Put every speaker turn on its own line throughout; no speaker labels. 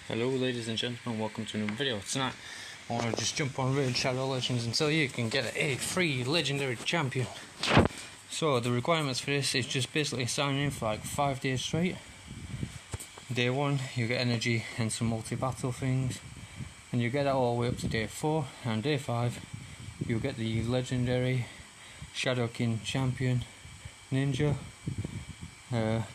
Hello ladies and gentlemen, welcome to a new video. Tonight I want to just jump on Raid Shadow Legends and tell you can get a free legendary champion. So the requirements for this is just basically signing in for like 5 days straight. Day 1 you get energy and some multi-battle things, and you get that all the way up to day 4, and day 5 you'll get the legendary Shadow King champion ninja.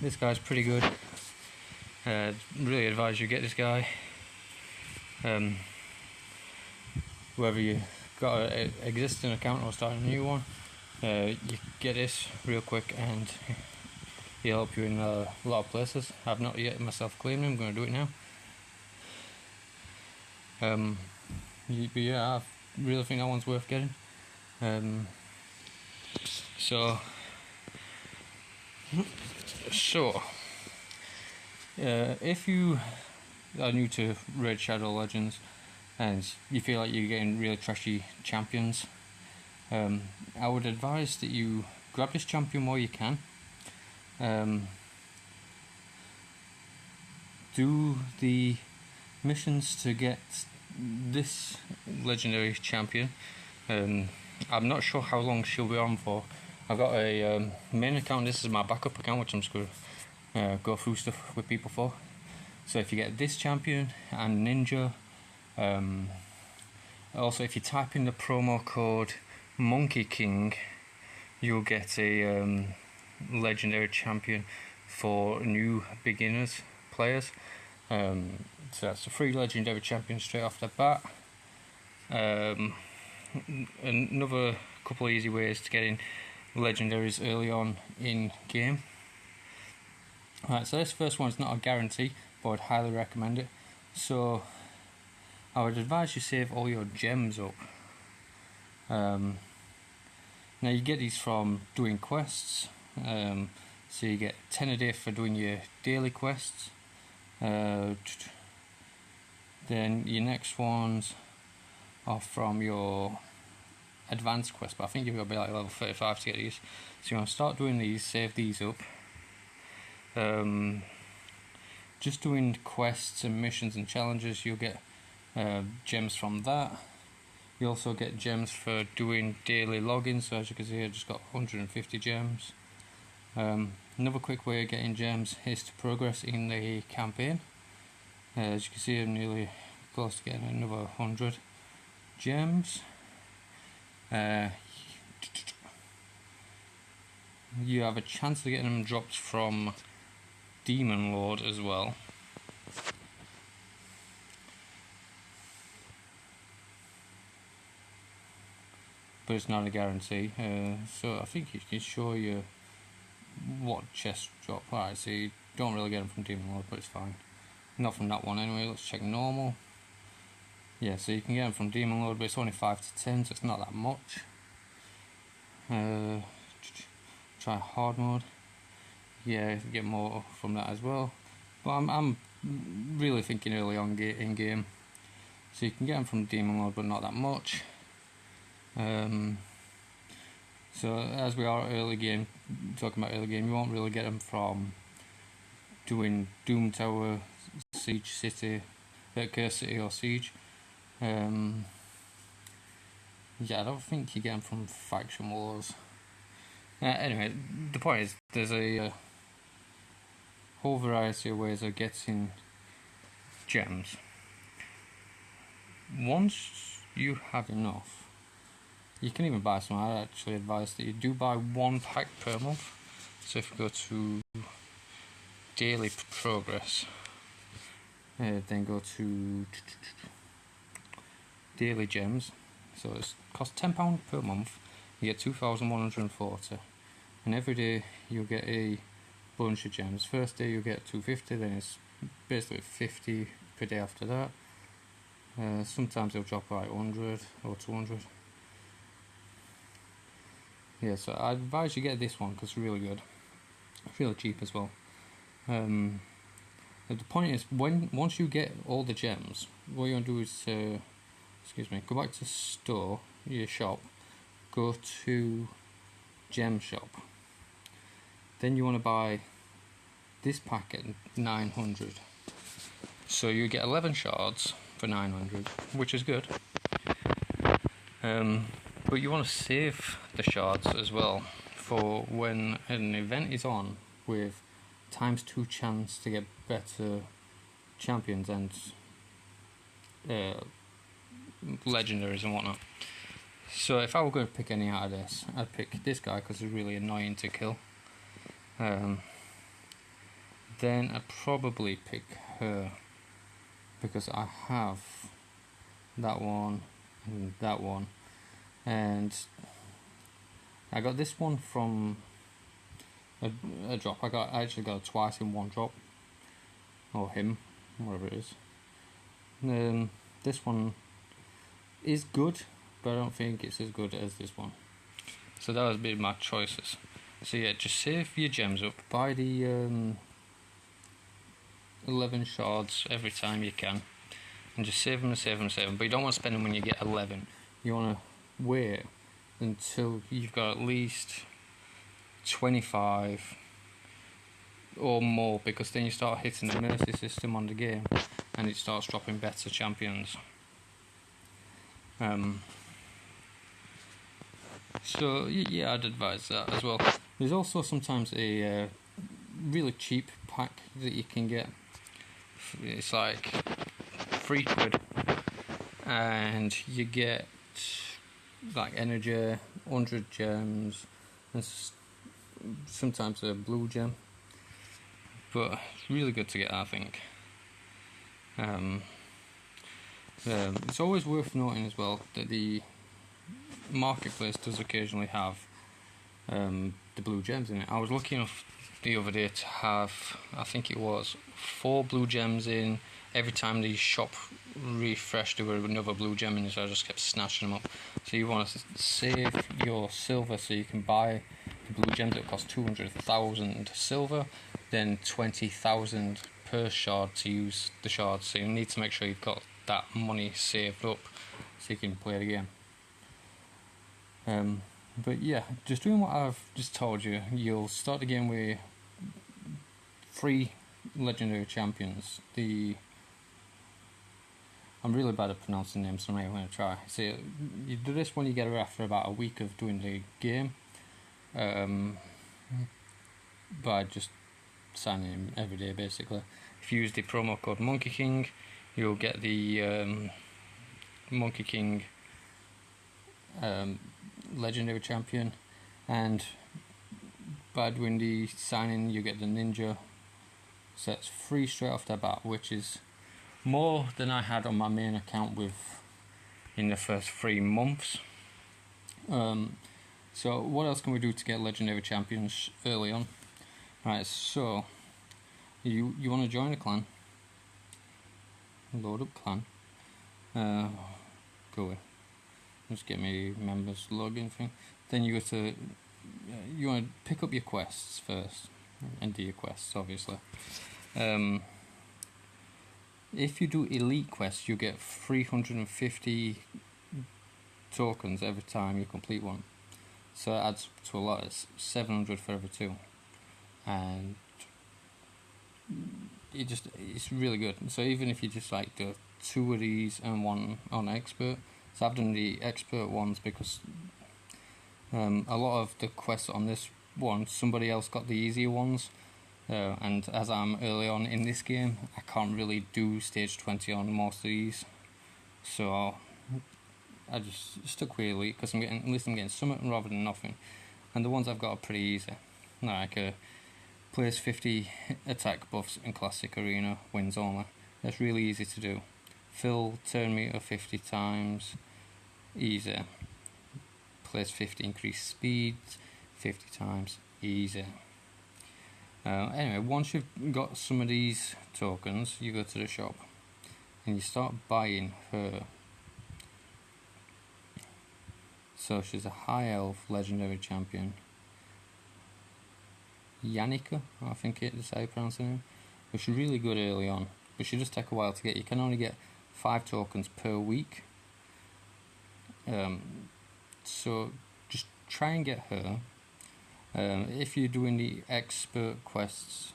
This guy's pretty good. Really advise you get this guy. Whether you got an existing account or start a new one, you get this real quick and he'll help you in a lot of places. I've not yet myself claimed him, I'm going to do it now. But yeah, I really think that one's worth getting. So if you are new to Raid Shadow Legends and you feel like you're getting really trashy champions, I would advise that you grab this champion while you can. Do the missions to get this legendary champion. I'm not sure how long she'll be on for. I've got a main account, this is my backup account, which I'm just going to go through stuff with people for. So if you get this champion and ninja, also if you type in the promo code Monkey King, you'll get a legendary champion for new beginners players. So that's a free legendary champion straight off the bat. Another couple of easy ways to get in legendaries early on in game. Alright, so this first one's not a guarantee, but I'd highly recommend it. So I would advise you save all your gems up. Now you get these from doing quests. So you get 10 a day for doing your daily quests. Then your next ones are from your advanced quest, but I think you've got to be like level 35 to get these. So you want to start doing these, save these up. Just doing quests and missions and challenges, you'll get gems from that. You also get gems for doing daily logins, so as you can see I just got 150 gems. Another quick way of getting gems is to progress in the campaign. As you can see I'm nearly close to getting another 100 gems. You have a chance of getting them dropped from Demon Lord as well. But it's not a guarantee. So I think it can show you what chest drop. Alright, so you don't really get them from Demon Lord, but it's fine. Not from that one anyway. Let's check normal. Yeah, so you can get them from Demon Lord, but it's only 5 to 10, so it's not that much. Try hard mode. Yeah, you get more from that as well. But I'm really thinking early on in game. So you can get them from Demon Lord, but not that much. So as we are early game, talking about early game, you won't really get them from doing Doom Tower, Siege City, Curse City or Siege. Yeah, I don't think you get them from Faction Wars. Anyway, the point is there's a whole variety of ways of getting gems. Once you have enough, you can even buy some. I actually advise that you do buy 1 pack per month. So if you go to daily progress, then go to daily gems. So it costs £10 per month. You get 2,140, and every day you'll get a bunch of gems. First day you'll get 250, then it's basically 50 per day after that. Sometimes they'll drop like 100 or 200. Yeah, so I advise you get this one because it's really good. It's really cheap as well. The point is, once you get all the gems, what you want to do is, go back to store, your shop, go to gem shop. Then you want to buy this pack at 900. So you get 11 shards for 900, which is good. But you want to save the shards as well for when an event is on with ×2 chance to get better champions and legendaries and whatnot. So if I were going to pick any out of this, I'd pick this guy because he's really annoying to kill. Then I'd probably pick her because I have that one and that one, and I got this one from a drop. I actually got it twice in one drop, or him, whatever it is. This one is good, but I don't think it's as good as this one. So that would be my choices. So yeah, just save your gems up, buy the 11 shards every time you can, and just save them and save them and save them. But you don't want to spend them when you get 11. You want to wait until you've got at least 25 or more, because then you start hitting the mercy system on the game and it starts dropping better champions. So yeah, I'd advise that as well. There's also sometimes a really cheap pack that you can get. It's like £3, and you get like energy, 100 gems, and sometimes a blue gem. But it's really good to get, I think. It's always worth noting as well that the marketplace does occasionally have the blue gems in it. I was lucky enough the other day to have, I think it was 4 blue gems in. Every time the shop refreshed there were another blue gem in, so I just kept snatching them up. So you want to save your silver so you can buy the blue gems that cost 200,000 silver, then 20,000 per shard to use the shards. So you need to make sure you've got that money saved up so you can play the game. But yeah, just doing what I've just told you, you'll start the game with 3 legendary champions. I'm really bad at pronouncing names, so I'm not going to try. So you do this one, you get her after about a week of doing the game, by just signing in every day basically. If you use the promo code Monkey King, you'll get the Monkey King legendary champion, and by doing the sign-in you get the ninja. So it's free straight off the bat, which is more than I had on my main account in the first 3 months. So what else can we do to get legendary champions early on? Right, so you want to join a clan, load up clan, go away. Just get me members login thing. Then you go to you want to pick up your quests first and do your quests, obviously. If you do elite quests, you get 350 tokens every time you complete one. So it adds to a lot. It's 700 for every 2, and it's really good. So even if you just like do 2 of these and 1 on expert. So I've done the expert ones because a lot of the quests on this one, somebody else got the easier ones, and as I'm early on in this game, I can't really do stage 20 on most of these, so I just stuck with elite because at least I'm getting something rather than nothing. And the ones I've got are pretty easy, like place 50 attack buffs in classic arena, wins only. That's really easy to do. Fill turn meter 50 times, easy. Place 50 increase speed 50 times, easy. Anyway, once you've got some of these tokens, you go to the shop and you start buying her. So she's a high elf legendary champion, Yannicka, I think it is how you pronounce her name. But she's really good early on, but she does take a while to get. You can only get 5 tokens per week. So just try and get her. If you're doing the expert quests,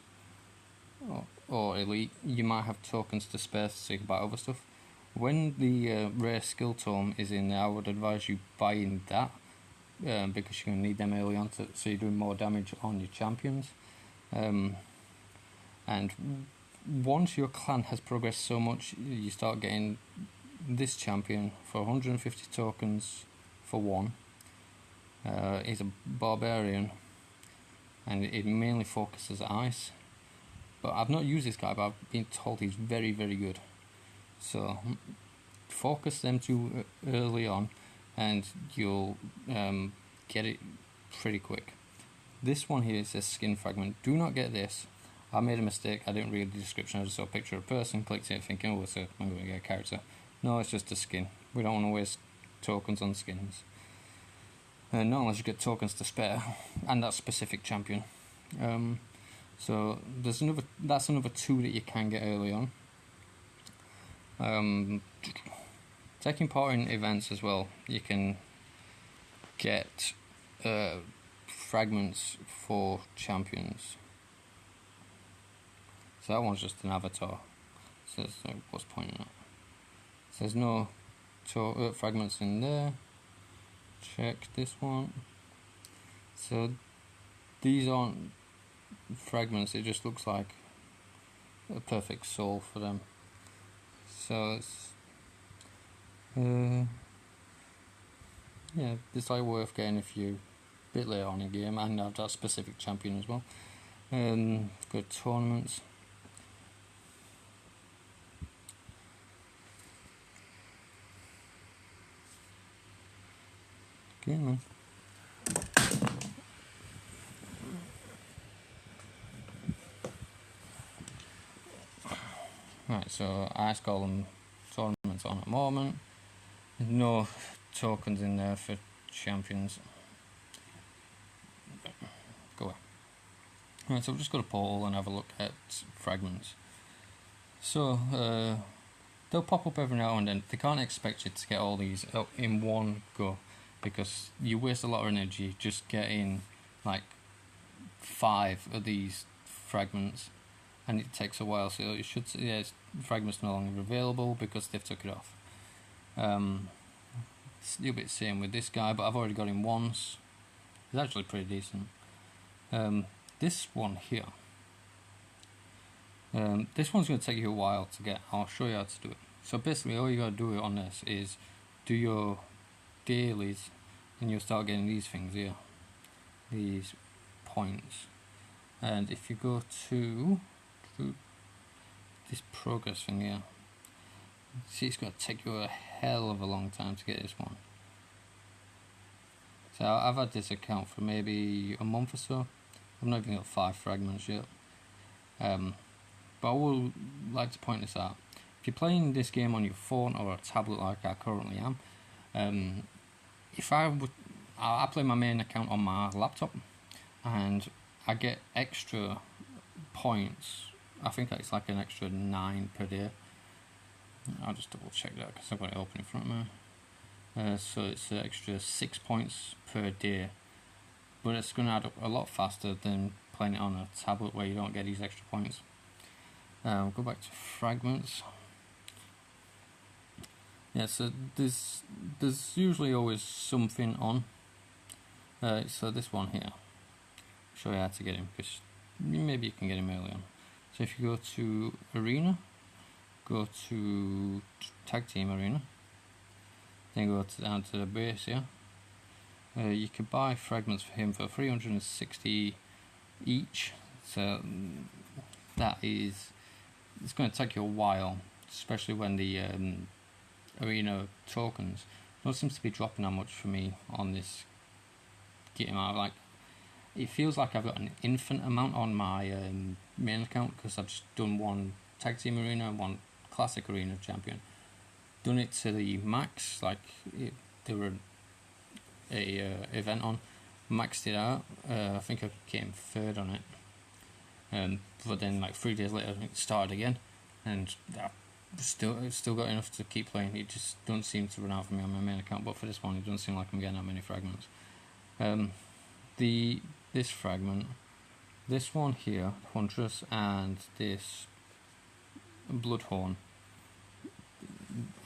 or elite, you might have tokens to spare so you can buy other stuff. When the rare skill tome is in there, I would advise you buying that because you're going to need them early on, so you're doing more damage on your champions. And once your clan has progressed so much, you start getting this champion for 150 tokens for one. He's a barbarian, and it mainly focuses ice. But I've not used this guy, but I've been told he's very, very good. So focus them two early on, and you'll get it pretty quick. This one here says skin fragment. Do not get this. I made a mistake. I didn't read the description. I just saw a picture of a person, clicked it, thinking, oh, I'm going to get a character. No, it's just a skin. We don't want to waste tokens on skins. Not unless you get tokens to spare, and that specific champion. So that's another two that you can get early on. Taking part in events as well, you can get fragments for champions. So that one's just an avatar. So what's the point in that? So there's no fragments in there. Check this one. So these aren't fragments, it just looks like a perfect soul for them. So it's it's like worth getting if you a bit later on in the game and have that specific champion as well. Good tournaments. Okay, man. Right, so Ice Golem tournaments on at the moment. No tokens in there for champions. Go away. Right, so we've just got a portal and have a look at fragments. So they'll pop up every now and then. They can't expect you to get all these in one go, because you waste a lot of energy just getting like 5 of these fragments, and it takes a while. So you should see fragments no longer available because they've took it off. It's a little bit same with this guy, but I've already got him once. He's actually pretty decent. This one here, this one's going to take you a while to get. I'll show you how to do it. So basically all you got to do on this is do your dailies, and you'll start getting these things here, these points. And if you go to this progress thing here, see, it's going to take you a hell of a long time to get this one. So I've had this account for maybe a month or so. I've not even got 5 fragments yet. But I would like to point this out. If you're playing this game on your phone or a tablet like I currently am, if I play my main account on my laptop, and I get extra points. I think it's like an extra 9 per day. I'll just double check that because I've got it open in front of me. So it's an extra 6 points per day, but it's going to add up a lot faster than playing it on a tablet where you don't get these extra points. We'll go back to fragments. Yeah, so there's usually always something on. So this one here, I'll show you how to get him, because maybe you can get him early on. So if you go to Arena, go to Tag Team Arena, then go down to the base here. You can buy fragments for him for 360 each. So that is, it's going to take you a while, especially when the arena tokens don't seem to be dropping that much for me on this game. Like, it feels like I've got an infinite amount on my main account, because I've just done one tag team arena and one classic arena champion. Done it to the max, like there were a event on, maxed it out. I think I came 3rd on it, but then like 3 days later it started again, and I still got enough to keep playing. It just don't seem to run out for me on my main account, but for this one it doesn't seem like I'm getting that many fragments. This fragment, there's usually always something on. So if you play this game on your phone or a tablet like I currently am, this fragment This one here, Huntress, and this Bloodhorn,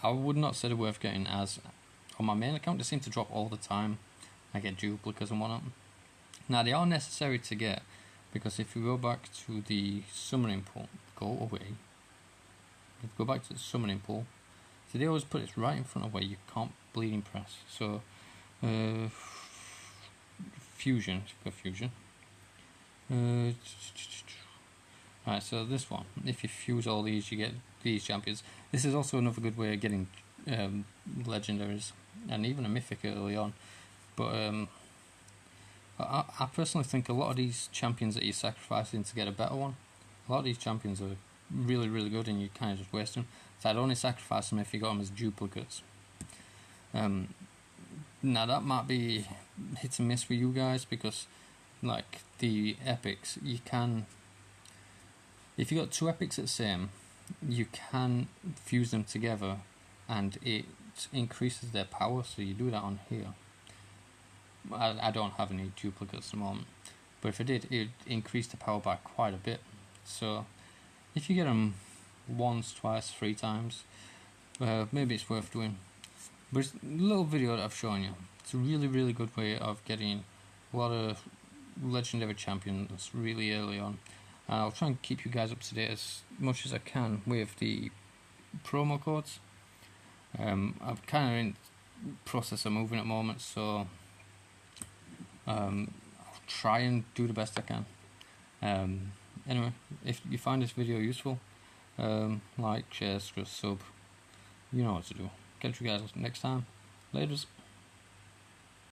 I would not say they're worth getting, as on my main account they seem to drop all the time. I get duplicates and whatnot. Now they are necessary to get, because if you go back to the summoning pool, go back to the summoning pool, so they always put it right in front of where you can't bleeding press. So fusion, right, so this one, if you fuse all these you get these champions. This is also another good way of getting legendaries and even a mythic early on, but I personally think a lot of these champions that you're sacrificing to get a better one, a lot of these champions are really, really good and you kind of just waste them. So I'd only sacrifice them if you got them as duplicates. Now that might be hit and miss for you guys, because like the epics, you can, if you got two epics at the same, you can fuse them together and it increases their power. So you do that on here. I don't have any duplicates at the moment, but if I did, it would increase the power by quite a bit. So if you get them once, twice, 3 times, maybe it's worth doing. But it's a little video that I've shown you. It's a really, really good way of getting a lot of legendary champions really early on. And I'll try and keep you guys up to date as much as I can with the promo codes. I'm kind of in the process of moving at the moment, so I'll try and do the best I can. Anyway, if you find this video useful, like, share, sub, you know what to do. Catch you guys next time. Laters.